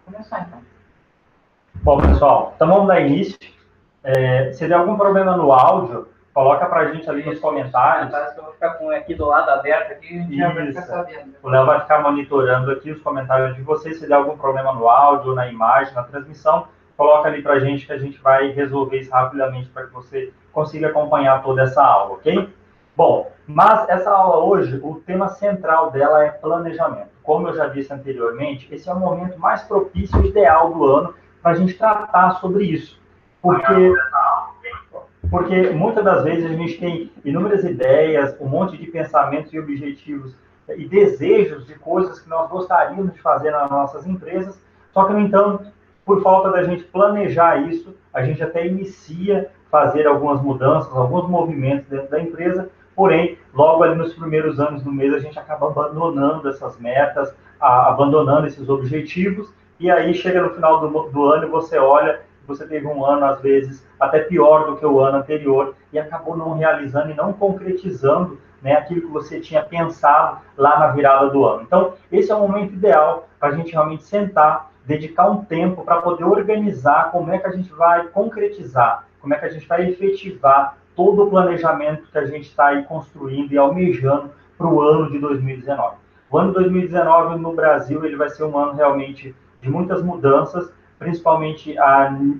começar, então. Bom, pessoal, então vamos dar início. Se der algum problema no áudio, coloca para a gente ali nos comentários. Que eu vou ficar com aqui do lado aberto, aqui, a gente já vai ficar sabendo. O Léo vai ficar monitorando aqui os comentários de vocês. Se der algum problema no áudio, na imagem, na transmissão, coloca ali para a gente que a gente vai resolver isso rapidamente para que você consiga acompanhar toda essa aula, ok? Bom, mas essa aula hoje, o tema central dela é planejamento. Como eu já disse anteriormente, esse é o momento mais propício e ideal do ano para a gente tratar sobre isso. Porque muitas das vezes a gente tem inúmeras ideias, um monte de pensamentos e objetivos e desejos de coisas que nós gostaríamos de fazer nas nossas empresas, só que, no entanto, por falta da gente planejar isso, a gente até inicia fazer algumas mudanças, alguns movimentos dentro da empresa, porém, logo ali nos primeiros anos do mês, a gente acaba abandonando essas metas, abandonando esses objetivos, e aí chega no final do ano e você olha, você teve um ano, às vezes, até pior do que o ano anterior, e acabou não realizando e não concretizando, né, aquilo que você tinha pensado lá na virada do ano. Então, esse é o momento ideal para a gente realmente sentar, dedicar um tempo para poder organizar como é que a gente vai concretizar, como é que a gente vai efetivar todo o planejamento que a gente está aí construindo e almejando para o ano de 2019. O ano de 2019 no Brasil ele vai ser um ano realmente de muitas mudanças, principalmente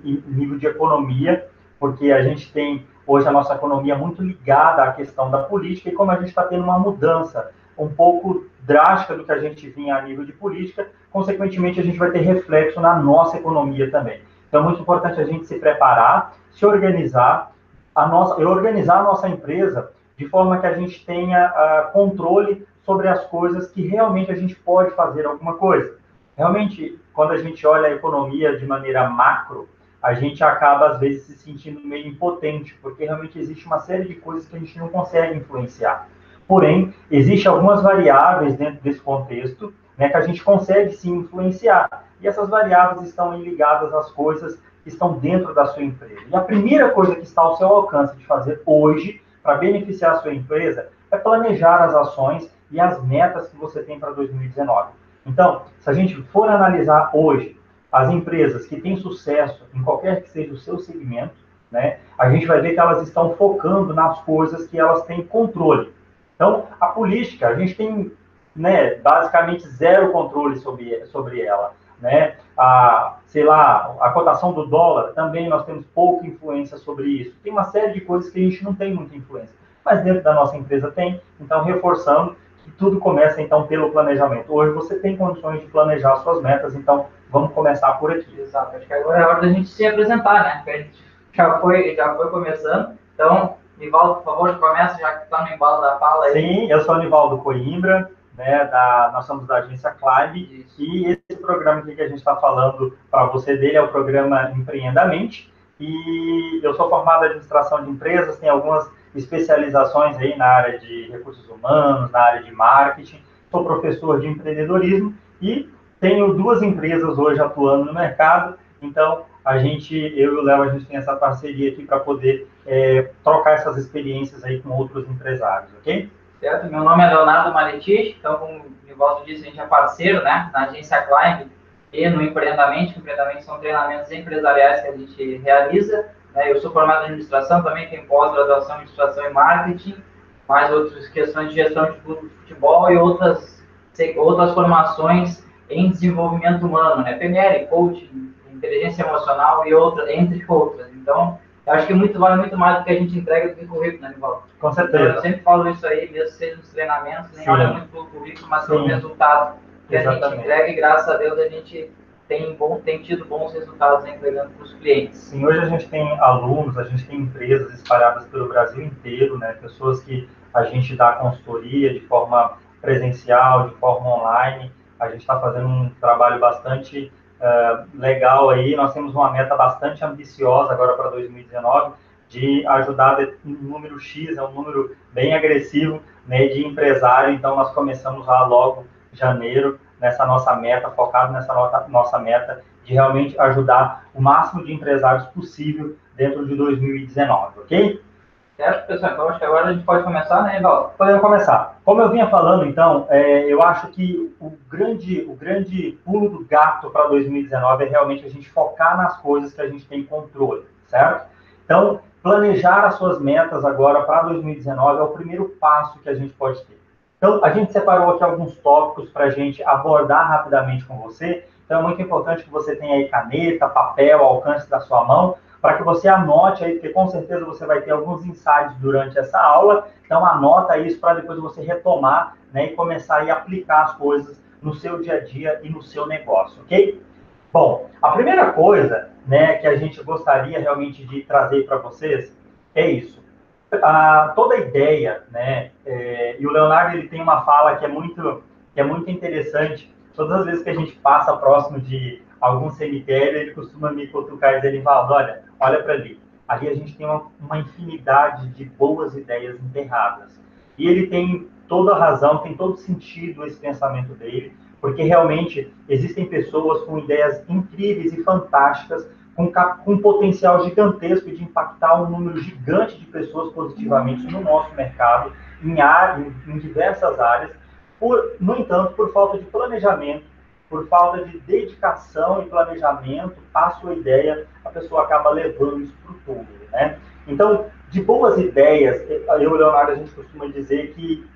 em nível de economia, porque a gente tem hoje a nossa economia muito ligada à questão da política, e como a gente está tendo uma mudança um pouco drástica do que a gente vinha a nível de política, consequentemente a gente vai ter reflexo na nossa economia também. Então é muito importante a gente se preparar, se organizar, organizar a nossa empresa de forma que a gente tenha controle sobre as coisas que realmente a gente pode fazer alguma coisa. Realmente, quando a gente olha a economia de maneira macro, a gente acaba, às vezes, se sentindo meio impotente, porque realmente existe uma série de coisas que a gente não consegue influenciar. Porém, existem algumas variáveis dentro desse contexto, né, que a gente consegue sim influenciar. E essas variáveis estão ligadas às coisas que estão dentro da sua empresa. E a primeira coisa que está ao seu alcance de fazer hoje, para beneficiar a sua empresa, é planejar as ações e as metas que você tem para 2019. Então, se a gente for analisar hoje as empresas que têm sucesso em qualquer que seja o seu segmento, né, a gente vai ver que elas estão focando nas coisas que elas têm controle. Então, a política, a gente tem, né, basicamente zero controle sobre ela. Né? Sei lá, a cotação do dólar, também nós temos pouca influência sobre isso. Tem uma série de coisas que a gente não tem muita influência, mas dentro da nossa empresa tem. Então, reforçando que tudo começa, então, pelo planejamento. Hoje você tem condições de planejar suas metas, então vamos começar por aqui. Exato, acho que agora é a hora da gente se apresentar, né? Porque a gente já foi começando. Então, Nivaldo, por favor, começa, já que está no embalo da fala aí. Sim, eu sou o Nivaldo Coimbra, né, nós somos da agência Climb, e esse programa aqui que a gente está falando para você dele é o programa Empreendamente, e eu sou formado em administração de empresas, tenho algumas especializações aí na área de recursos humanos, na área de marketing, sou professor de empreendedorismo e tenho duas empresas hoje atuando no mercado, então eu e o Léo, a gente tem essa parceria aqui para poder trocar essas experiências aí com outros empresários, ok? Certo, meu nome é Leonardo Maletich, então, como o Nivaldo disse, a gente é parceiro, né, na agência Climb e no Empreendamente. Empreendamente são treinamentos empresariais que a gente realiza, né? Eu sou formado em administração, também tenho pós-graduação em administração e marketing, mais outras questões de gestão de futebol e outras formações em desenvolvimento humano, né, PNL, coaching, inteligência emocional e outras, entre outras. Então, eu acho que vale muito mais do que a gente entrega do que currículo, né, Nivaldo? Com certeza. Então, eu sempre falo isso aí, mesmo seja nos treinamentos, nem olha muito pelo currículo, mas pelo resultado que a gente entrega, e graças a Deus a gente tem tido bons resultados entregando para os clientes. Sim, hoje a gente tem alunos, a gente tem empresas espalhadas pelo Brasil inteiro, né, pessoas que a gente dá consultoria de forma presencial, de forma online. A gente está fazendo um trabalho bastante legal aí. Nós temos uma meta bastante ambiciosa agora para 2019, de ajudar um número X, é um número bem agressivo, né, de empresário. Então, nós começamos lá logo em janeiro, nessa nossa meta, focado nessa nossa meta de realmente ajudar o máximo de empresários possível dentro de 2019, ok? Certo, pessoal? Então, acho que agora a gente pode começar, né, Evaldo? Podemos começar. Como eu vinha falando, então, eu acho que o grande pulo do gato para 2019 é realmente a gente focar nas coisas que a gente tem controle, certo? Então, planejar as suas metas agora para 2019 é o primeiro passo que a gente pode ter. Então, a gente separou aqui alguns tópicos para a gente abordar rapidamente com você. Então, é muito importante que você tenha aí caneta, papel, ao alcance da sua mão, para que você anote aí, porque com certeza você vai ter alguns insights durante essa aula. Então, anota isso para depois você retomar, né, e começar a aplicar as coisas no seu dia a dia e no seu negócio, ok? Bom, a primeira coisa, né, que a gente gostaria realmente de trazer para vocês é isso. Toda a ideia, né, e o Leonardo ele tem uma fala que é muito interessante. Todas as vezes que a gente passa próximo de algum cemitério, ele costuma me cutucar e dizer, Evaldo, olha para ali. Ali a gente tem uma infinidade de boas ideias enterradas. E ele tem toda a razão, tem todo sentido esse pensamento dele, porque realmente existem pessoas com ideias incríveis e fantásticas, com um potencial gigantesco de impactar um número gigante de pessoas positivamente no nosso mercado, em diversas áreas. No entanto, por falta de planejamento, por falta de dedicação e planejamento à sua ideia, a pessoa acaba levando isso para o túmulo, né? Então, de boas ideias, eu e o Leonardo, a gente costuma dizer que,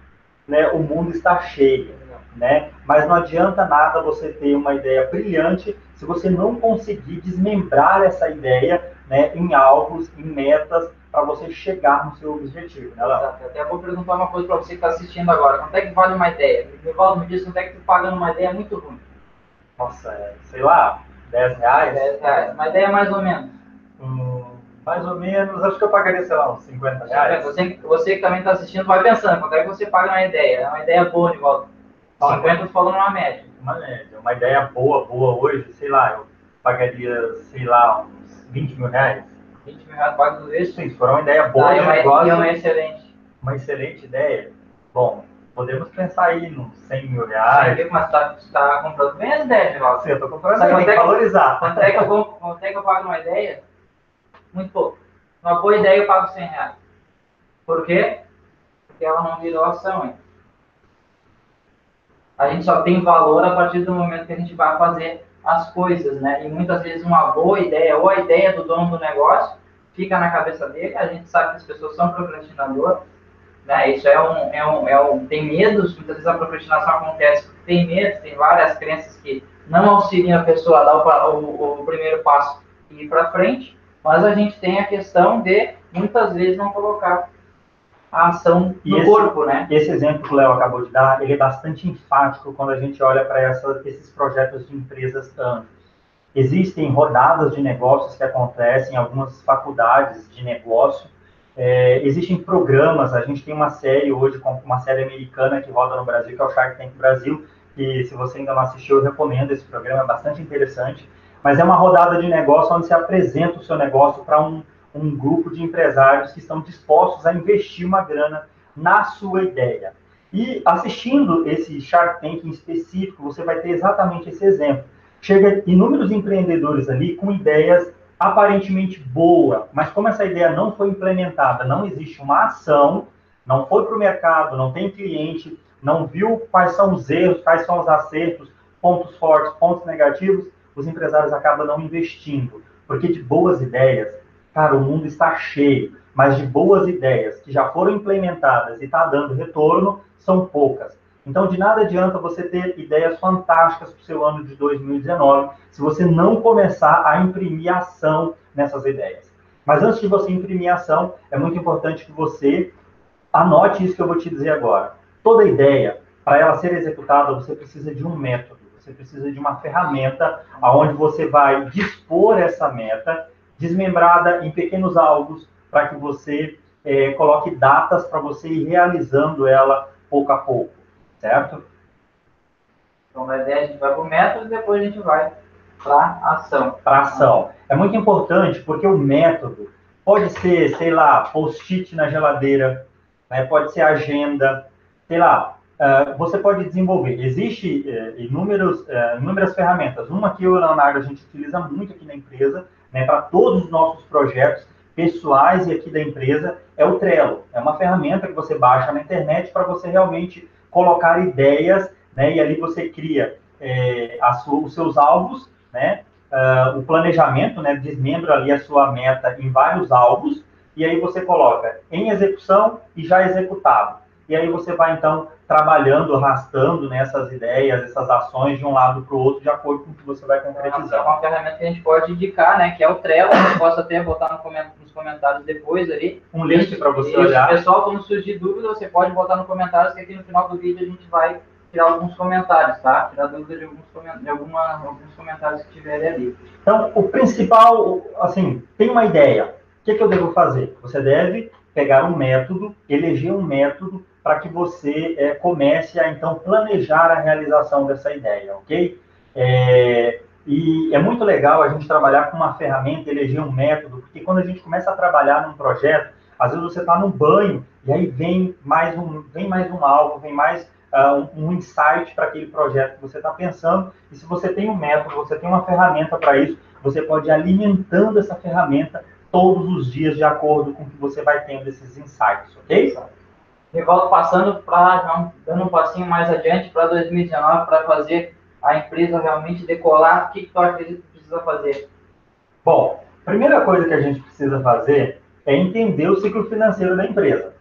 né, o mundo está cheio, né? Mas não adianta nada você ter uma ideia brilhante se você não conseguir desmembrar essa ideia, né, em alvos, em metas, para você chegar no seu objetivo, né, Léo? Exato. Até vou perguntar uma coisa para você que está assistindo agora. Quanto é que vale uma ideia? O Evaldo me disse quanto é que tu paga numa ideia muito ruim. Nossa, sei lá, R$10? R$10. Uma ideia mais ou menos. Mais ou menos, acho que eu pagaria, sei lá, uns R$50. Você que também está assistindo, vai pensando, quanto é que você paga uma ideia? É uma ideia boa, Evaldo. 50 tu falou numa média. Uma média. Uma ideia boa hoje, sei lá, eu pagaria, sei lá, uns R$20 mil. R$20 paga tudo isso? Sim, se for uma ideia boa, de negócio, é uma excelente. Uma excelente ideia. Bom, podemos pensar aí nos R$100 mil. Mas você está comprando bem as ideias, Evaldo. Sim, eu estou comprando bem, tem que valorizar. Quanto é que eu pago uma ideia? Muito pouco. Uma boa ideia eu pago R$100. Por quê? Porque ela não virou ação ainda. A gente só tem valor a partir do momento que a gente vai fazer as coisas, né? E muitas vezes uma boa ideia ou a ideia do dono do negócio fica na cabeça dele. A gente sabe que as pessoas são procrastinadoras, né? Isso tem medos. Muitas vezes a procrastinação acontece porque tem medo, tem várias crenças que não auxiliam a pessoa a dar o primeiro passo e ir para frente. Mas a gente tem a questão de muitas vezes não colocar a ação no corpo, né? Esse exemplo que o Léo acabou de dar, ele é bastante enfático quando a gente olha para esses projetos de empresas anjos. Existem rodadas de negócios que acontecem em algumas faculdades de negócio. Existem programas, a gente tem uma série hoje, uma série americana que roda no Brasil, que é o Shark Tank Brasil, e se você ainda não assistiu, eu recomendo esse programa, é bastante interessante. Mas é uma rodada de negócio onde se apresenta o seu negócio para um grupo de empresários que estão dispostos a investir uma grana na sua ideia. E assistindo esse Shark Tank em específico, você vai ter exatamente esse exemplo. Chega inúmeros empreendedores ali com ideias aparentemente boas, mas como essa ideia não foi implementada, não existe uma ação, não foi para o mercado, não tem cliente, não viu quais são os erros, quais são os acertos, pontos fortes, pontos negativos, os empresários acabam não investindo. Porque de boas ideias, cara, o mundo está cheio, mas de boas ideias que já foram implementadas e está dando retorno, são poucas. Então, de nada adianta você ter ideias fantásticas para o seu ano de 2019, se você não começar a imprimir ação nessas ideias. Mas antes de você imprimir ação, é muito importante que você anote isso que eu vou te dizer agora. Toda ideia, para ela ser executada, você precisa de um método, você precisa de uma ferramenta onde você vai dispor essa meta desmembrada em pequenos alvos para que você coloque datas para você ir realizando ela pouco a pouco, certo? Então, na ideia, a gente vai para o método e depois a gente vai para a ação. Para a ação. É muito importante porque o método pode ser, sei lá, post-it na geladeira, né? Pode ser agenda, sei lá, você pode desenvolver. Existem inúmeras ferramentas. Uma que eu e o Leonardo a gente utiliza muito aqui na empresa, né, para todos os nossos projetos, pessoais e aqui da empresa é o Trello. É uma ferramenta que você baixa na internet para você realmente colocar ideias, né? E ali você cria os seus alvos, né? O planejamento, né? Desmembra ali a sua meta em vários alvos e aí você coloca em execução e já executado. E aí você vai, então, trabalhando, arrastando, né, essas ideias, essas ações de um lado para o outro, de acordo com o que você vai concretizando. É uma ferramenta que a gente pode indicar, né, que é o Trello. Eu posso até botar nos comentários depois ali. Um link para você olhar. olhar. Pessoal, quando surgir dúvida, você pode botar nos comentários, que aqui no final do vídeo a gente vai tirar alguns comentários, tá? Tirar dúvida de alguns comentários que tiverem ali. Então, o principal, assim, tem uma ideia. O que eu devo fazer? Você deve pegar um método, eleger um método para que você comece a, então, planejar a realização dessa ideia, ok? E é muito legal a gente trabalhar com uma ferramenta, eleger um método, porque quando a gente começa a trabalhar num projeto, às vezes você está no banho e aí vem mais um alvo, vem mais um insight para aquele projeto que você está pensando. E se você tem um método, você tem uma ferramenta para isso, você pode ir alimentando essa ferramenta todos os dias de acordo com o que você vai tendo esses insights, ok? Rivaldo, passando dando um passinho mais adiante para 2019, para fazer a empresa realmente decolar, o que tu acredita que precisa fazer? Bom, a primeira coisa que a gente precisa fazer é entender o ciclo financeiro da empresa.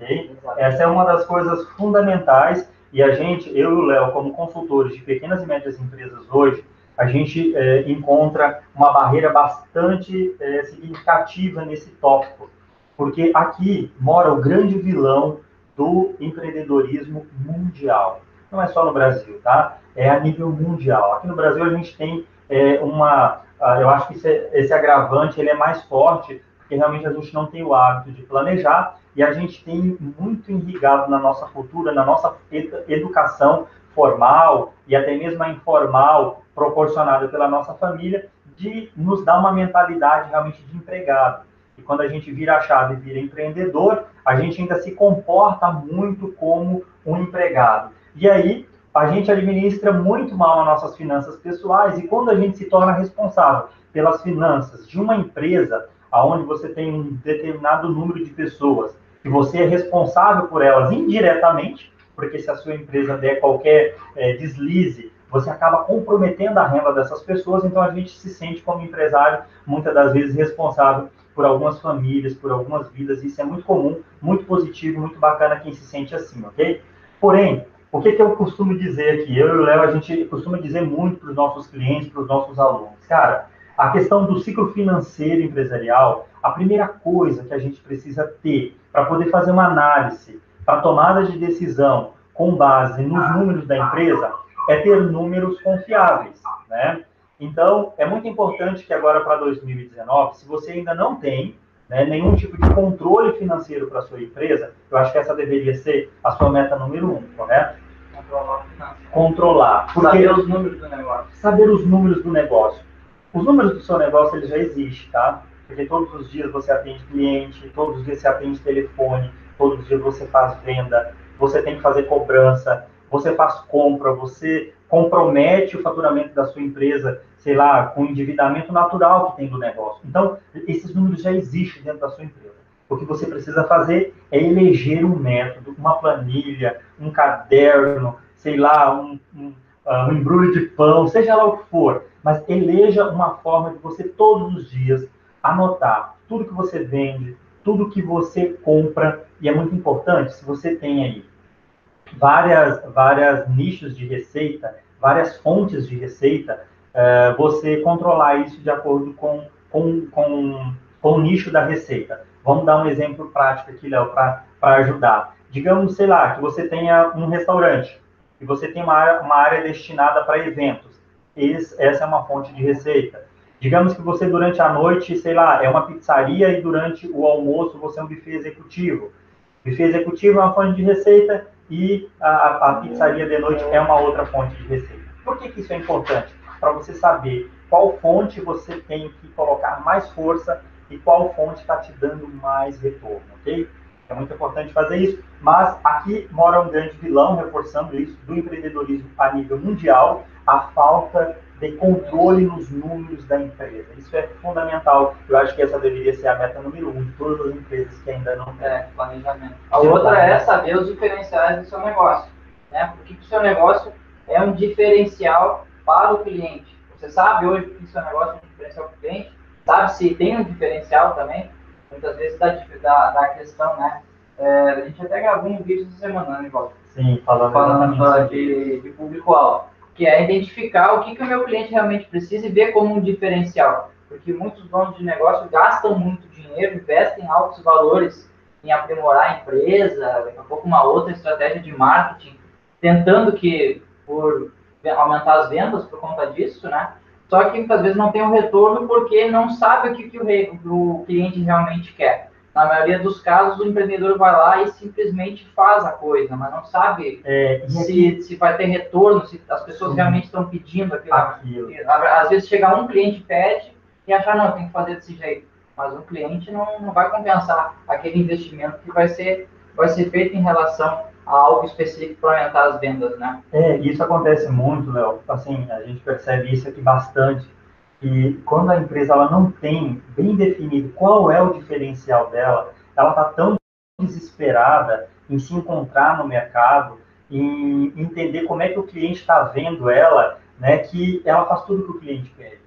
Okay? Essa é uma das coisas fundamentais e eu e o Léo, como consultores de pequenas e médias empresas hoje, a gente encontra uma barreira bastante significativa nesse tópico, porque aqui mora o grande vilão do empreendedorismo mundial. Não é só no Brasil, tá? É a nível mundial. Aqui no Brasil a gente tem eu acho que esse agravante ele é mais forte, porque realmente a gente não tem o hábito de planejar e a gente tem muito irrigado na nossa cultura, na nossa educação formal e até mesmo a informal, proporcionada pela nossa família, de nos dar uma mentalidade realmente de empregado. E quando a gente vira a chave e vira empreendedor, a gente ainda se comporta muito como um empregado. E aí, a gente administra muito mal as nossas finanças pessoais e quando a gente se torna responsável pelas finanças de uma empresa, onde você tem um determinado número de pessoas e você é responsável por elas indiretamente, porque se a sua empresa der qualquer deslize, você acaba comprometendo a renda dessas pessoas, então a gente se sente como empresário, muitas das vezes responsável por algumas famílias, por algumas vidas, isso é muito comum, muito positivo, muito bacana quem se sente assim, ok? Porém, o que eu costumo dizer aqui? Eu e o Léo, a gente costuma dizer muito para os nossos clientes, para os nossos alunos. Cara, a questão do ciclo financeiro empresarial, a primeira coisa que a gente precisa ter para poder fazer uma análise, para tomada de decisão com base nos números da empresa, é ter números confiáveis, né? Então, é muito importante que agora para 2019, se você ainda não tem nenhum tipo de controle financeiro para a sua empresa, eu acho que essa deveria ser a sua meta número 1, correto? Controlar. Saber os números do negócio. Saber os números do negócio. Os números do seu negócio, eles já existem, tá? Porque todos os dias você atende cliente, todos os dias você atende telefone, todos os dias você faz venda, você tem que fazer cobrança, você faz compra, você compromete o faturamento da sua empresa, sei lá, com o endividamento natural que tem do negócio. Então, esses números já existem dentro da sua empresa. O que você precisa fazer é eleger um método, uma planilha, um caderno, sei lá, um embrulho de pão, seja lá o que for, mas eleja uma forma de você todos os dias anotar tudo que você vende, tudo que você compra, e é muito importante, se você tem aí várias nichos de receita, várias fontes de receita, você controlar isso de acordo com o nicho da receita. Vamos dar um exemplo prático aqui, Léo, para ajudar. Digamos, sei lá, que você tenha um restaurante e você tem uma área destinada para eventos. Essa é uma fonte de receita. Digamos que você, durante a noite, sei lá, é uma pizzaria e durante o almoço você é um buffet executivo. Buffet executivo é uma fonte de receita e a pizzaria de noite é uma outra fonte de receita. Por que isso é importante? Para você saber qual fonte você tem que colocar mais força e qual fonte está te dando mais retorno, ok? É muito importante fazer isso, mas aqui mora um grande vilão, reforçando isso, do empreendedorismo a nível mundial, a falta ter controle nos números da empresa. Isso é fundamental. Eu acho que essa deveria ser a meta número 1 de todas as empresas que ainda não têm. Planejamento. A outra é saber os diferenciais do seu negócio, né? Por que o seu negócio é um diferencial para o cliente? Você sabe hoje que o seu negócio é um diferencial para o cliente? Sabe se tem um diferencial também? Muitas vezes da questão, né? A gente até gravou um vídeo essa semana, né, Igual? Sim, falando de público-alvo, que é identificar o que o meu cliente realmente precisa e ver como um diferencial. Porque muitos donos de negócio gastam muito dinheiro, investem altos valores em aprimorar a empresa, daqui a pouco uma outra estratégia de marketing, tentando por aumentar as vendas por conta disso, né? Só que muitas vezes não tem um retorno porque não sabe o que o cliente realmente quer. Na maioria dos casos, o empreendedor vai lá e simplesmente faz a coisa, mas não sabe se vai ter retorno, se as pessoas realmente estão pedindo aquilo. Às vezes chega um cliente pede e acha, não, tem que fazer desse jeito. Mas o cliente não vai compensar aquele investimento que vai ser feito em relação a algo específico para aumentar as vendas, né? Isso acontece muito, Léo. Assim, a gente percebe isso aqui bastante. E quando a empresa ela não tem bem definido qual é o diferencial dela, ela está tão desesperada em se encontrar no mercado, em entender como é que o cliente está vendo ela, né, que ela faz tudo o que o cliente pede.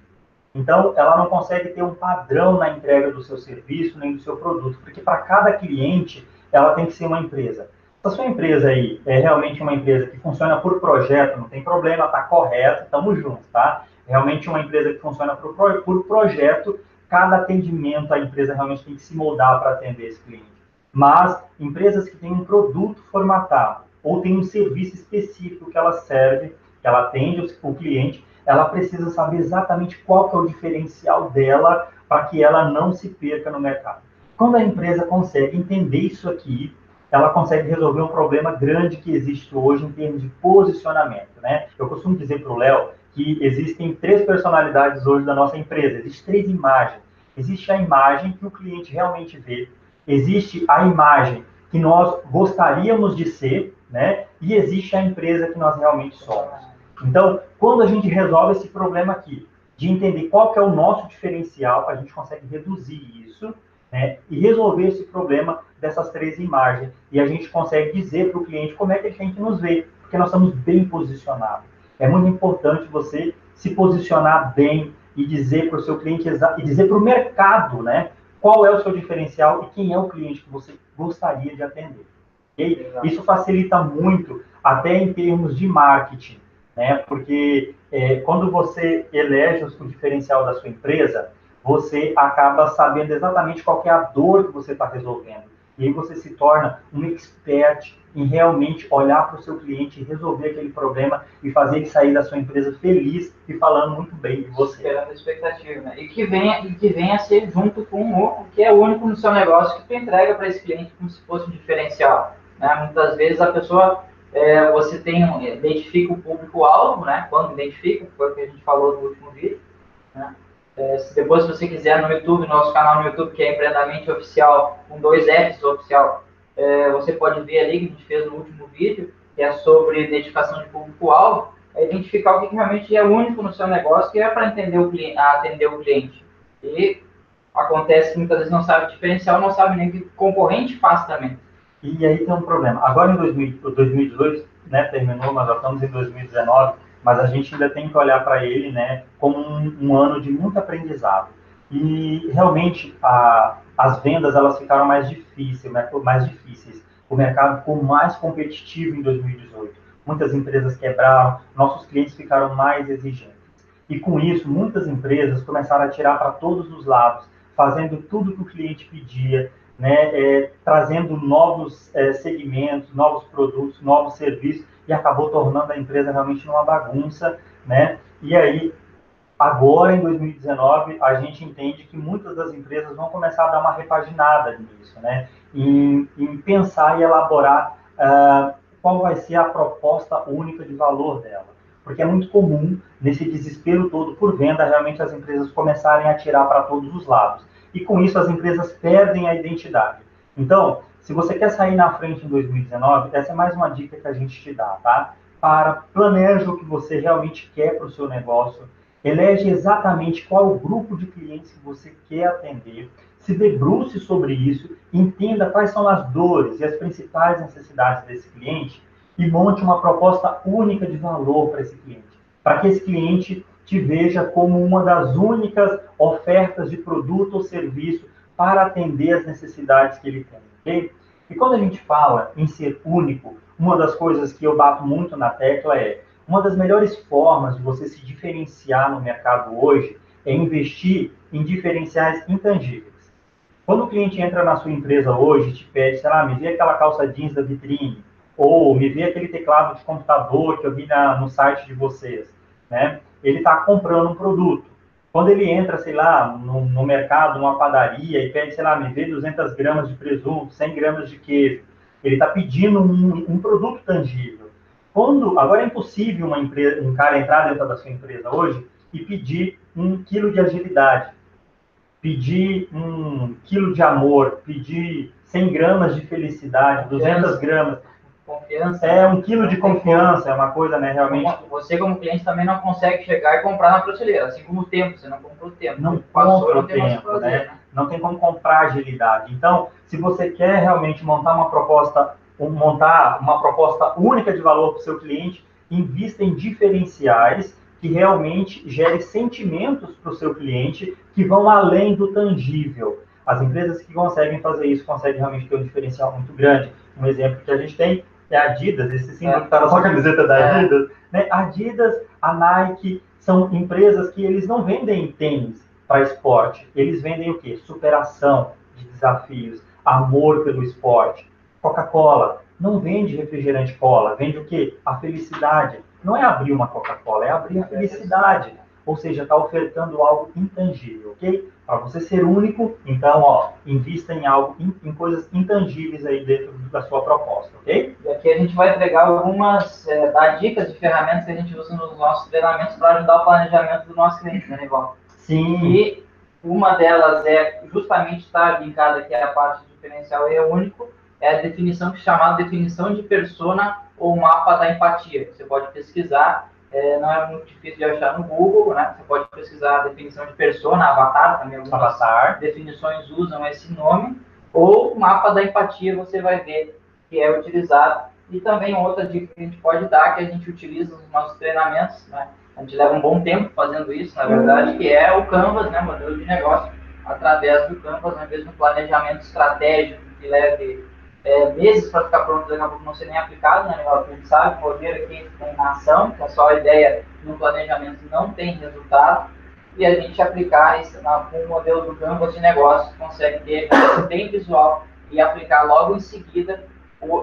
Então, ela não consegue ter um padrão na entrega do seu serviço, nem do seu produto, porque para cada cliente, ela tem que ser uma empresa. Se a sua empresa aí é realmente uma empresa que funciona por projeto, não tem problema, está correto, estamos juntos, tá? Realmente uma empresa que funciona por projeto, cada atendimento a empresa realmente tem que se moldar para atender esse cliente. Mas empresas que têm um produto formatado ou tem um serviço específico que ela serve, que ela atende o cliente, ela precisa saber exatamente qual que é o diferencial dela para que ela não se perca no mercado. Quando a empresa consegue entender isso aqui, ela consegue resolver um problema grande que existe hoje em termos de posicionamento, né? Eu costumo dizer para o Léo que existem 3 personalidades hoje da nossa empresa, existem 3 imagens. Existe a imagem que o cliente realmente vê, existe a imagem que nós gostaríamos de ser, né? E existe a empresa que nós realmente somos. Então, quando a gente resolve esse problema aqui, de entender qual que é o nosso diferencial, a gente consegue reduzir isso, né, e resolver esse problema dessas 3 imagens. E a gente consegue dizer para o cliente como é que ele tem que nos ver, porque nós estamos bem posicionados. É muito importante você se posicionar bem e dizer para o seu cliente, e dizer para o mercado, né, qual é o seu diferencial e quem é o cliente que você gostaria de atender. Okay? Isso facilita muito, até em termos de marketing, né? Porque quando você elege o diferencial da sua empresa, você acaba sabendo exatamente qual é a dor que você está resolvendo. E aí você se torna um expert em realmente olhar para o seu cliente, resolver aquele problema e fazer ele sair da sua empresa feliz e falando muito bem de você. Esperando a expectativa, né? E que venha a ser junto com o que é único no seu negócio que tu entrega para esse cliente como se fosse um diferencial. Né? Muitas vezes a pessoa, você identifica o público-alvo, né? Quando identifica, foi o que a gente falou no último vídeo, né? Depois, se você quiser, no YouTube, nosso canal no YouTube, que é Empreendamente Oficial, com 2 Fs oficial, você pode ver ali, que a gente fez no último vídeo, que é sobre identificação de público-alvo, identificar o que realmente é único no seu negócio, que é para atender o cliente. E acontece que muitas vezes não sabe diferencial, não sabe nem o que o concorrente faz também. E aí tem um problema. Agora em 2018, né, terminou, nós já estamos em 2019, mas a gente ainda tem que olhar para ele, né, como um ano de muito aprendizado. E realmente as vendas elas ficaram mais difíceis, o mercado ficou mais competitivo em 2018. Muitas empresas quebraram, nossos clientes ficaram mais exigentes. E com isso, muitas empresas começaram a tirar para todos os lados, fazendo tudo que o cliente pedia, né, trazendo novos segmentos, novos produtos, novos serviços, e acabou tornando a empresa realmente uma bagunça, né? E aí, agora em 2019, a gente entende que muitas das empresas vão começar a dar uma repaginada nisso, né? Em pensar e elaborar qual vai ser a proposta única de valor dela. Porque é muito comum, nesse desespero todo por venda, realmente as empresas começarem a tirar para todos os lados. E com isso as empresas perdem a identidade. Então, se você quer sair na frente em 2019, essa é mais uma dica que a gente te dá, tá? Planeja o que você realmente quer para o seu negócio, elege exatamente qual é o grupo de clientes que você quer atender, se debruce sobre isso, entenda quais são as dores e as principais necessidades desse cliente e monte uma proposta única de valor para esse cliente, para que esse cliente te veja como uma das únicas ofertas de produto ou serviço para atender as necessidades que ele tem, ok? E quando a gente fala em ser único, uma das coisas que eu bato muito na tecla é uma das melhores formas de você se diferenciar no mercado hoje é investir em diferenciais intangíveis. Quando o cliente entra na sua empresa hoje e te pede, sei lá, me vê aquela calça jeans da vitrine, ou me vê aquele teclado de computador que eu vi no site de vocês, né? Ele está comprando um produto. Quando ele entra, sei lá, no mercado, numa padaria e pede, sei lá, me vê 200 gramas de presunto, 100 gramas de queijo, ele está pedindo um produto tangível. Agora é impossível um cara entrar dentro da sua empresa hoje e pedir 1 quilo de agilidade, pedir 1 quilo de amor, pedir 100 gramas de felicidade, 200 gramas. Confiança. É 1 quilo de confiança, é uma coisa, né, realmente. Você, como cliente, também não consegue chegar e comprar na prateleira, assim como o tempo, você não comprou o tempo. Não compra o tempo, né? Não tem como comprar agilidade. Então, se você quer realmente montar uma proposta única de valor para o seu cliente, invista em diferenciais que realmente gerem sentimentos para o seu cliente que vão além do tangível. As empresas que conseguem fazer isso conseguem realmente ter um diferencial muito grande. Um exemplo que a gente tem é a Adidas, esse símbolo que está na sua camiseta da Adidas, né? A Adidas, a Nike, são empresas que eles não vendem tênis para esporte, eles vendem o quê? Superação de desafios, amor pelo esporte. Coca-Cola não vende refrigerante cola, vende o quê? A felicidade. Não é abrir uma Coca-Cola, é abrir a felicidade. Ou seja, está ofertando algo intangível, ok? Para você ser único, então, invista em algo, em coisas intangíveis aí dentro da sua proposta, ok? E aqui a gente vai pegar dar dicas de ferramentas que a gente usa nos nossos treinamentos para ajudar o planejamento do nosso cliente, né, Nivaldo? Sim. E uma delas é justamente estar linkada aqui à parte do diferencial e é único, é a definição que é chamada definição de persona ou mapa da empatia. Você pode pesquisar, não é muito difícil de achar no Google, né? Você pode pesquisar a definição de persona, avatar, também algumas definições usam esse nome, ou mapa da empatia você vai ver que é utilizado. E também outra dica que a gente pode dar, que a gente utiliza nos nossos treinamentos, né? A gente leva um bom tempo fazendo isso, na verdade, que é o Canvas, né? Modelo de negócio, através do Canvas, né? Mesmo planejamento estratégico, que leve meses para ficar pronto, daqui a pouco não ser nem aplicado, né? A gente sabe, o poder aqui tem na ação, que é só a ideia no planejamento não tem resultado, e a gente aplicar isso com o modelo do Canvas de negócio, consegue ter bem visual e aplicar logo em seguida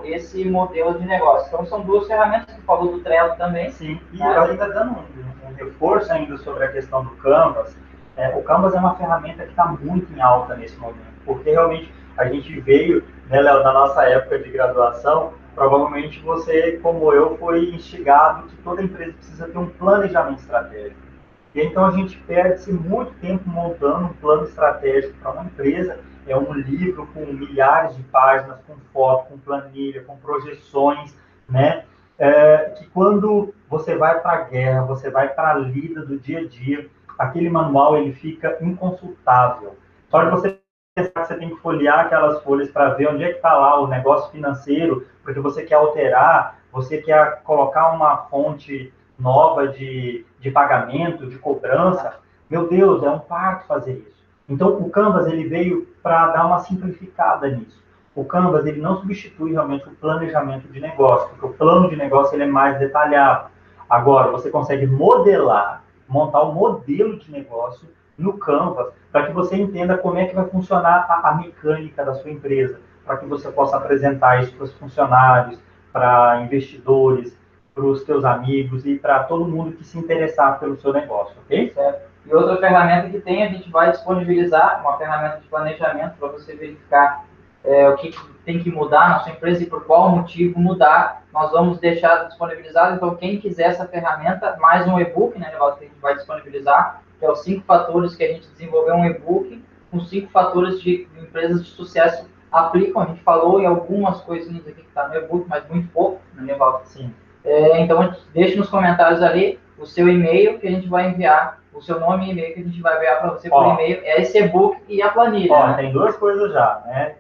esse modelo de negócio. Então, são duas ferramentas que falou do Trello também. Sim, e ainda dando um reforço ainda sobre a questão do Canvas, o Canvas é uma ferramenta que está muito em alta nesse momento, porque realmente a gente veio, né, Léo, na nossa época de graduação, provavelmente você, como eu, foi instigado que toda empresa precisa ter um planejamento estratégico. E então a gente perde-se muito tempo montando um plano estratégico para uma empresa. É um livro com milhares de páginas, com foto, com planilha, com projeções, né? Que quando você vai para a guerra, você vai para a lida do dia a dia, aquele manual ele fica inconsultável. Só que você pensar que você tem que folhear aquelas folhas para ver onde é que está lá o negócio financeiro, porque você quer alterar, você quer colocar uma fonte nova de pagamento, de cobrança. Meu Deus, é um parto fazer isso. Então, o Canvas ele veio para dar uma simplificada nisso. O Canvas ele não substitui realmente o planejamento de negócio, porque o plano de negócio ele é mais detalhado. Agora, você consegue modelar, montar um modelo de negócio no Canvas, para que você entenda como é que vai funcionar a mecânica da sua empresa, para que você possa apresentar isso para os funcionários, para investidores, para os teus amigos e para todo mundo que se interessar pelo seu negócio, ok? Certo. E outra ferramenta que tem, a gente vai disponibilizar uma ferramenta de planejamento para você verificar o que tem que mudar na sua empresa e por qual motivo mudar. Nós vamos deixar disponibilizado, então quem quiser essa ferramenta, mais um e-book, né, que a gente vai disponibilizar, que é os 5 fatores que a gente desenvolveu um e-book, com 5 fatores de empresas de sucesso aplicam. A gente falou em algumas coisinhas aqui que está no e-book, mas muito pouco, né, Nivaldo? Sim. Então, deixe nos comentários ali o seu e-mail que a gente vai enviar o seu nome e e-mail que a gente vai enviar para você por e-mail, é esse e-book e a planilha. Né? Tem duas coisas já, né?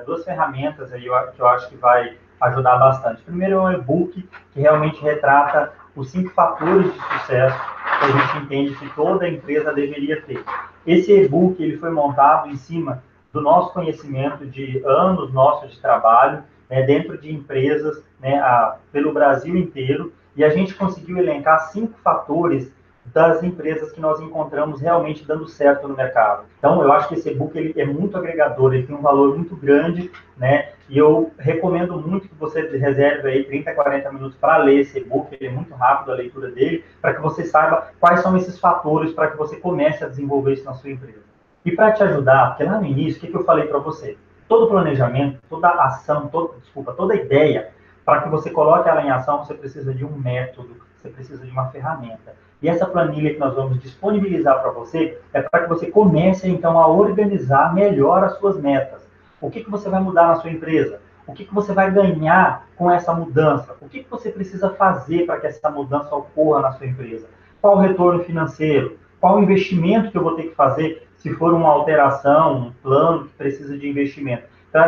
Duas ferramentas aí que eu acho que vai ajudar bastante. Primeiro é um e-book que realmente retrata os 5 fatores de sucesso que a gente entende que toda empresa deveria ter. Esse e-book ele foi montado em cima do nosso conhecimento de anos nossos de trabalho, né, dentro de empresas, né, pelo Brasil inteiro, e a gente conseguiu elencar 5 fatores das empresas que nós encontramos realmente dando certo no mercado. Então, eu acho que esse e-book ele é muito agregador, ele tem um valor muito grande, né? E eu recomendo muito que você reserve aí 30, 40 minutos para ler esse e-book, ele é muito rápido a leitura dele, para que você saiba quais são esses fatores para que você comece a desenvolver isso na sua empresa. E para te ajudar, porque lá no início, o que eu falei para você? Todo planejamento, toda ação, toda ideia, para que você coloque ela em ação, você precisa de um método, você precisa de uma ferramenta. E essa planilha que nós vamos disponibilizar para você é para que você comece, então, a organizar melhor as suas metas. O que você vai mudar na sua empresa? O que você vai ganhar com essa mudança? O que você precisa fazer para que essa mudança ocorra na sua empresa? Qual o retorno financeiro? Qual o investimento que eu vou ter que fazer se for uma alteração, um plano que precisa de investimento? Então,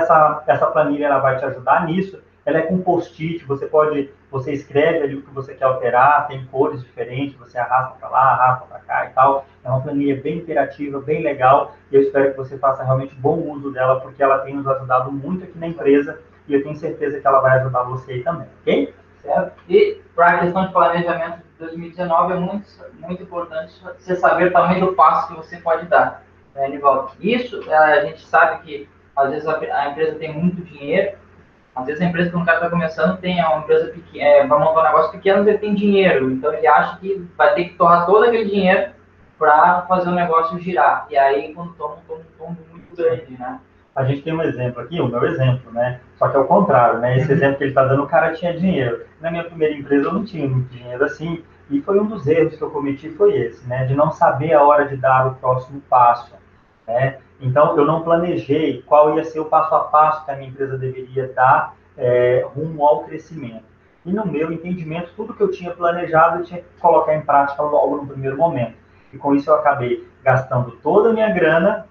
essa planilha ela vai te ajudar nisso. Ela é com post-it, você escreve ali o que você quer alterar, tem cores diferentes, você arrasta para lá, arrasta para cá e tal. É uma planilha bem interativa, bem legal, e eu espero que você faça realmente bom uso dela, porque ela tem nos ajudado muito aqui na empresa, e eu tenho certeza que ela vai ajudar você aí também, ok? Certo? E para a questão de planejamento de 2019, é muito importante você saber também do passo que você pode dar, né, Nivaldo? Isso, a gente sabe que às vezes a empresa tem muito dinheiro. Às vezes a empresa que um cara está começando tem uma empresa pequena, vai montar um negócio pequeno, ele tem dinheiro, então ele acha que vai ter que torrar todo aquele dinheiro para fazer o negócio girar. E aí, quando toma um tombo muito grande, né? A gente tem um exemplo aqui, o meu exemplo, né? Só que é o contrário, né? Esse exemplo que ele está dando, o cara tinha dinheiro. Na minha primeira empresa eu não tinha muito dinheiro assim, e foi um dos erros que eu cometi, foi esse, né? De não saber a hora de dar o próximo passo, né? Então, eu não planejei qual ia ser o passo a passo que a minha empresa deveria dar rumo ao crescimento. E no meu entendimento, tudo que eu tinha planejado, eu tinha que colocar em prática logo no primeiro momento. E com isso eu acabei gastando toda a minha grana,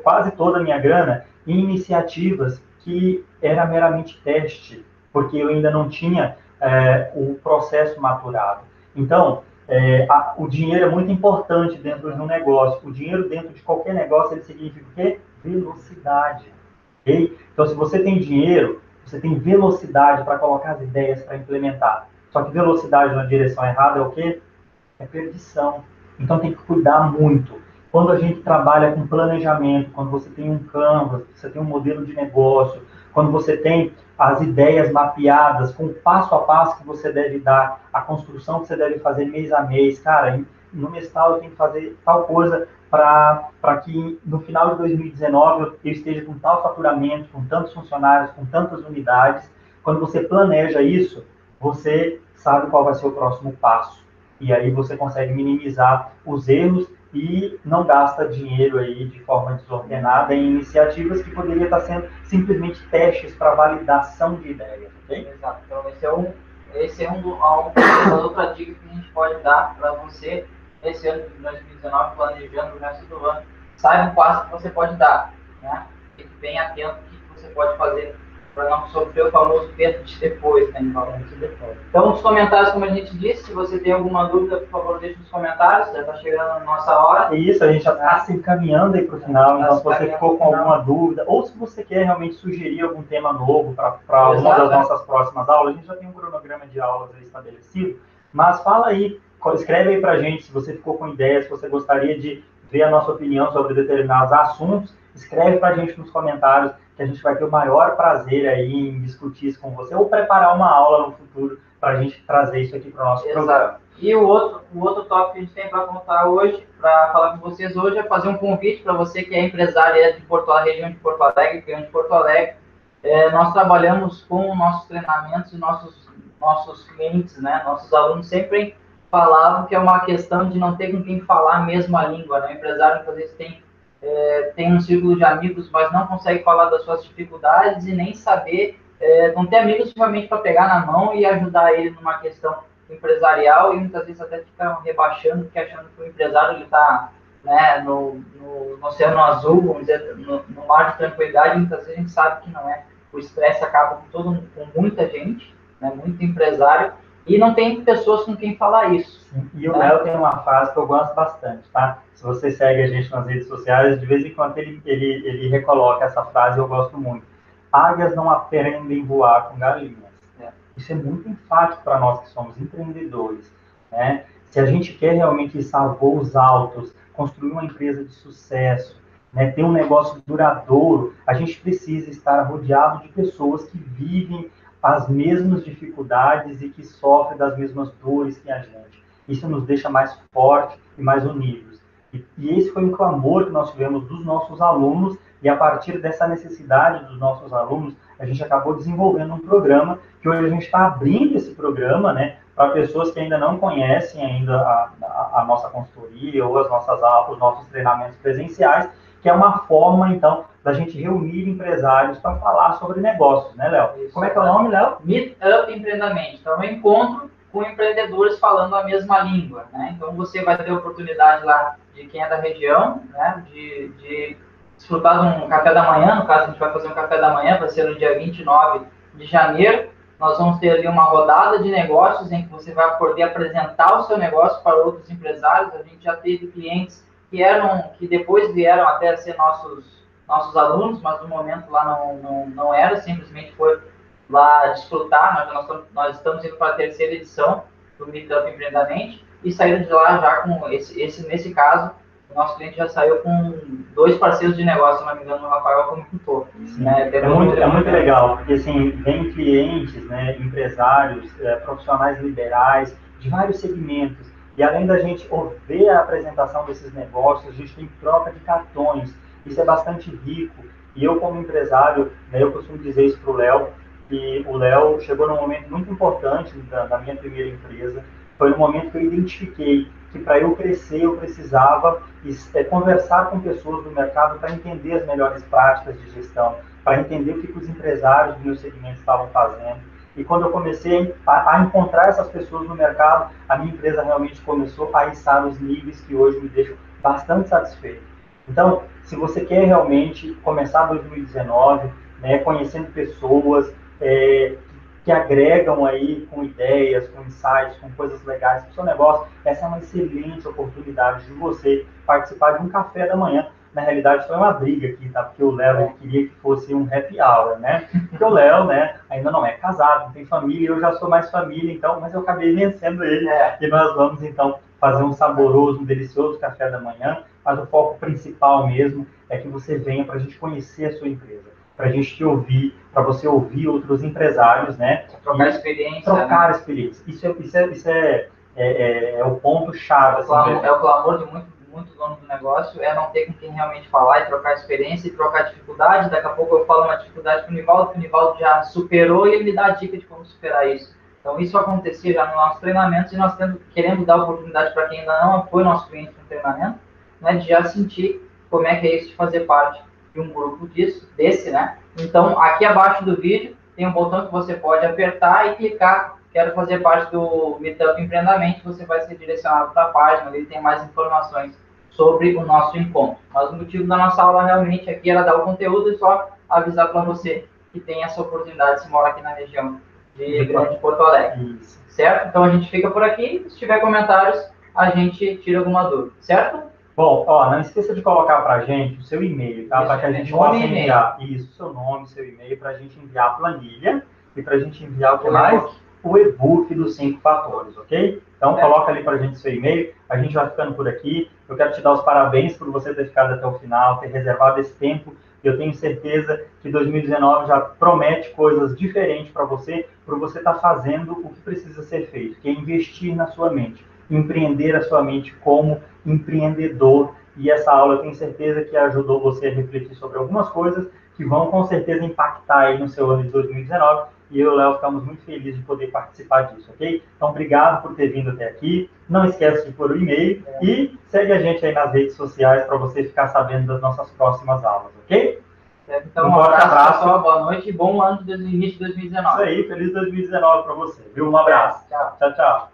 quase toda a minha grana, em iniciativas que era meramente teste, porque eu ainda não tinha o processo maturado. Então, o dinheiro é muito importante dentro de um negócio. O dinheiro dentro de qualquer negócio, ele significa o quê? Velocidade. Okay? Então, se você tem dinheiro, você tem velocidade para colocar as ideias para implementar. Só que velocidade na direção errada é o quê? É perdição. Então, tem que cuidar muito. Quando a gente trabalha com planejamento, quando você tem um canvas, você tem um modelo de negócio, quando você tem as ideias mapeadas, com o passo a passo que você deve dar, a construção que você deve fazer mês a mês, cara, no mês tal eu tenho que fazer tal coisa para que no final de 2019 eu esteja com tal faturamento, com tantos funcionários, com tantas unidades. Quando você planeja isso, você sabe qual vai ser o próximo passo. E aí você consegue minimizar os erros e não gasta dinheiro aí de forma desordenada em iniciativas que poderiam estar sendo simplesmente testes para validação de ideias, ok? Exato. Então, esse é uma outra dica que a gente pode dar para você esse ano de 2019, planejando o resto do ano. Saiba o passo que você pode dar, né? Fique bem atento ao que você pode fazer para não sofrer o famoso perto de depois, né? Então, nos comentários, como a gente disse, se você tem alguma dúvida, por favor, deixe nos comentários, já está chegando a nossa hora. É isso, a gente já está se encaminhando aí para o final, então se você ficou com alguma dúvida, ou se você quer realmente sugerir algum tema novo para alguma das nossas próximas aulas, a gente já tem um cronograma de aulas aí estabelecido, mas fala aí, escreve aí para a gente se você ficou com ideias, se você gostaria de ver a nossa opinião sobre determinados assuntos, escreve para a gente nos comentários, que a gente vai ter o maior prazer aí em discutir isso com você, ou preparar uma aula no futuro para a gente trazer isso aqui para o nosso programa. E o outro tópico que a gente tem para contar hoje, para falar com vocês hoje, é fazer um convite para você que é empresário de região de Porto Alegre, cliente de Porto Alegre. Nós trabalhamos com nossos treinamentos e nossos clientes, né? Nossos alunos sempre falavam que é uma questão de não ter com quem falar a mesma língua, né? O empresário, às vezes, tem um círculo de amigos, mas não consegue falar das suas dificuldades e nem saber, não ter amigos realmente para pegar na mão e ajudar ele numa questão empresarial e muitas vezes até ficam rebaixando, porque achando que o empresário está, né, no oceano azul, vamos dizer, no mar de tranquilidade, e muitas vezes a gente sabe que não é. O estresse acaba com muita gente, né, muito empresário, e não tem pessoas com quem falar isso. Sim. E o Léo tem uma frase que eu gosto bastante, tá? Se você segue a gente nas redes sociais, de vez em quando ele recoloca essa frase, eu gosto muito. Águias não aprendem a voar com galinhas. Isso é muito enfático para nós que somos empreendedores, né? Se a gente quer realmente içar voos altos, construir uma empresa de sucesso, né, ter um negócio duradouro, a gente precisa estar rodeado de pessoas que vivem as mesmas dificuldades e que sofrem das mesmas dores que a gente. Isso nos deixa mais fortes e mais unidos. E esse foi um clamor que nós tivemos dos nossos alunos, e a partir dessa necessidade dos nossos alunos, a gente acabou desenvolvendo um programa, que hoje a gente está abrindo esse programa, né, para pessoas que ainda não conhecem ainda a nossa consultoria ou as nossas aulas, os nossos treinamentos presenciais, que é uma forma, então, da gente reunir empresários para falar sobre negócios, né, Léo? Como é que é o nome, Léo? Meetup Empreendimento. Então, é um encontro com empreendedores falando a mesma língua, né? Então, você vai ter a oportunidade lá de quem é da região, né, de desfrutar de um café da manhã. No caso, a gente vai fazer um café da manhã, vai ser no dia 29 de janeiro. Nós vamos ter ali uma rodada de negócios em que você vai poder apresentar o seu negócio para outros empresários. A gente já teve clientes que depois vieram até ser nossos alunos, mas no momento lá não era, simplesmente foi lá desfrutar. Nós estamos indo para a terceira edição do Meetup Empreendamente e saíram de lá já com nesse caso, o nosso cliente já saiu com 2 parceiros de negócio, se não me engano, o Rafael comentou. Né? É muito legal, porque assim, vem clientes, né, empresários, profissionais liberais, de vários segmentos, e além da gente ver a apresentação desses negócios, a gente tem troca de cartões, isso é bastante rico, e eu como empresário, né, eu costumo dizer isso para o Léo, que o Léo chegou num momento muito importante da minha primeira empresa, foi no momento que eu identifiquei que para eu crescer eu precisava conversar com pessoas do mercado para entender as melhores práticas de gestão, para entender o que os empresários do meu segmento estavam fazendo. E quando eu comecei a encontrar essas pessoas no mercado, a minha empresa realmente começou a içar os níveis que hoje me deixam bastante satisfeito. Então, se você quer realmente começar 2019, né, conhecendo pessoas que agregam aí com ideias, com insights, com coisas legais para o seu negócio, essa é uma excelente oportunidade de você participar de um café da manhã. Na realidade, foi uma briga aqui, tá? Porque o Léo queria que fosse um happy hour, né? Porque o Léo, né, ainda não é casado, não tem família, eu já sou mais família, então, mas eu acabei vencendo ele. E nós vamos, então, fazer um saboroso, um delicioso café da manhã, mas o foco principal mesmo é que você venha para a gente conhecer a sua empresa, para a gente te ouvir, para você ouvir outros empresários, né? Trocar experiência. Trocar experiência. Isso é o ponto-chave. É o clamor de muito dono do negócio, é não ter com quem realmente falar e trocar experiência e trocar dificuldade. Daqui a pouco eu falo uma dificuldade para o Nivaldo, que o Nivaldo já superou e ele me dá a dica de como superar isso. Então, isso acontecia já nos nossos treinamentos e nós querendo dar oportunidade para quem ainda não foi nosso cliente no treinamento, né, de já sentir como é que é isso de fazer parte de um grupo desse, né? Então, aqui abaixo do vídeo tem um botão que você pode apertar e clicar, quero fazer parte do Meetup Empreendamente, você vai ser direcionado para a página, ali tem mais informações sobre o nosso encontro. Mas o motivo da nossa aula realmente aqui era dar o conteúdo e só avisar para você que tem essa oportunidade se mora aqui na região de Grande Porto Alegre. Certo? Então a gente fica por aqui, se tiver comentários, a gente tira alguma dúvida, certo? Bom, não esqueça de colocar para a gente o seu e-mail, tá? Para que a gente possa enviar seu nome, seu e-mail, para a gente enviar a planilha e para a gente enviar o que mais? O e-book dos 5 fatores, ok? Então, coloca ali para a gente seu e-mail, a gente vai ficando por aqui. Eu quero te dar os parabéns por você ter ficado até o final, ter reservado esse tempo. Eu tenho certeza que 2019 já promete coisas diferentes para você estar fazendo o que precisa ser feito, que é investir na sua mente, empreender a sua mente como empreendedor. E essa aula eu tenho certeza que ajudou você a refletir sobre algumas coisas que vão com certeza impactar aí no seu ano de 2019. E eu e o Léo ficamos muito felizes de poder participar disso, ok? Então, obrigado por ter vindo até aqui. Não esquece de pôr o e-mail e segue a gente aí nas redes sociais para você ficar sabendo das nossas próximas aulas, ok? Então, um abraço, pessoal, boa noite e bom ano de início de 2019. Isso aí, feliz 2019 para você, viu? Um abraço. Tchau. Tchau, tchau.